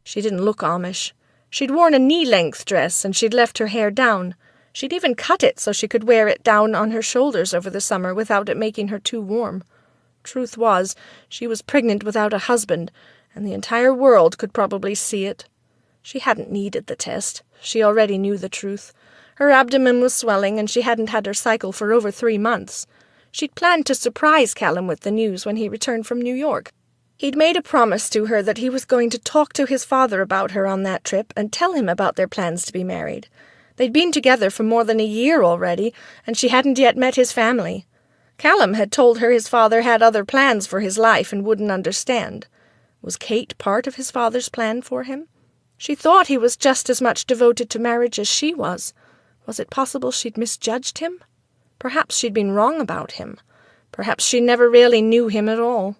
She didn't look Amish. She'd worn a knee-length dress, and she'd left her hair down. She'd even cut it so she could wear it down on her shoulders over the summer without it making her too warm. Truth was, she was pregnant without a husband, and the entire world could probably see it. She hadn't needed the test. She already knew the truth. Her abdomen was swelling, and she hadn't had her cycle for over 3 months. She'd planned to surprise Callum with the news when he returned from New York. He'd made a promise to her that he was going to talk to his father about her on that trip and tell him about their plans to be married. They'd been together for more than a year already, and she hadn't yet met his family. Callum had told her his father had other plans for his life and wouldn't understand. Was Kate part of his father's plan for him? She thought he was just as much devoted to marriage as she was. Was it possible she'd misjudged him? Perhaps she'd been wrong about him. Perhaps she never really knew him at all.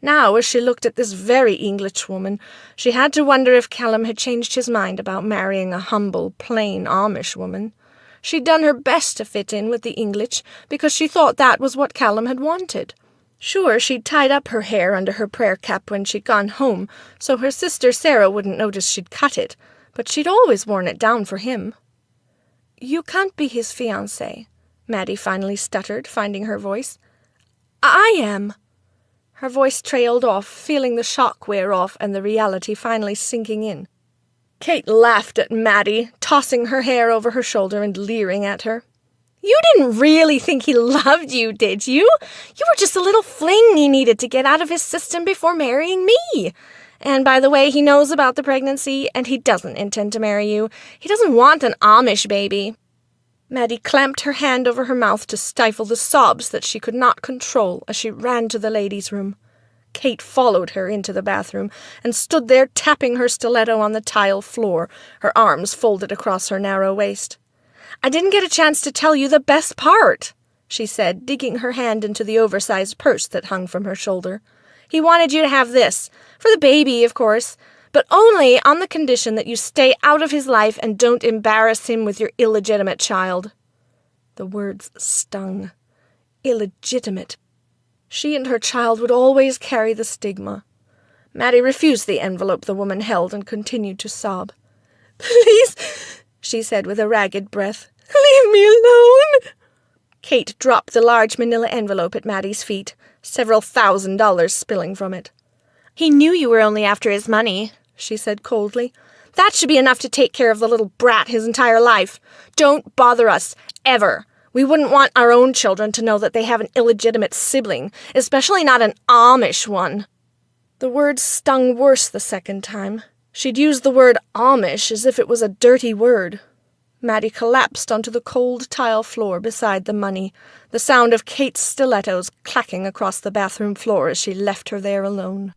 Now, as she looked at this very Englishwoman, she had to wonder if Callum had changed his mind about marrying a humble, plain Amish woman. She'd done her best to fit in with the English because she thought that was what Callum had wanted. Sure, she'd tied up her hair under her prayer cap when she'd gone home, so her sister Sarah wouldn't notice she'd cut it, but she'd always worn it down for him. "You can't be his fiancée," Maddie finally stuttered, finding her voice. "I am." Her voice trailed off, feeling the shock wear off and the reality finally sinking in. Kate laughed at Maddie, tossing her hair over her shoulder and leering at her. "You didn't really think he loved you, did you? You were just a little fling he needed to get out of his system before marrying me. And by the way, he knows about the pregnancy, and he doesn't intend to marry you. He doesn't want an Amish baby." Maddie clamped her hand over her mouth to stifle the sobs that she could not control as she ran to the ladies' room. Kate followed her into the bathroom and stood there tapping her stiletto on the tile floor, her arms folded across her narrow waist. "I didn't get a chance to tell you the best part," she said, digging her hand into the oversized purse that hung from her shoulder. "He wanted you to have this, for the baby, of course, but only on the condition that you stay out of his life and don't embarrass him with your illegitimate child." The words stung. Illegitimate. She and her child would always carry the stigma. Maddie refused the envelope the woman held and continued to sob. "Please," she said with a ragged breath, "leave me alone." Kate dropped the large manila envelope at Maddie's feet, several $1,000s spilling from it. "He knew you were only after his money," she said coldly. "That should be enough to take care of the little brat his entire life. Don't bother us, ever. We wouldn't want our own children to know that they have an illegitimate sibling, especially not an Amish one." The words stung worse the second time. She'd used the word Amish as if it was a dirty word. Maddie collapsed onto the cold tile floor beside the money, the sound of Kate's stilettos clacking across the bathroom floor as she left her there alone.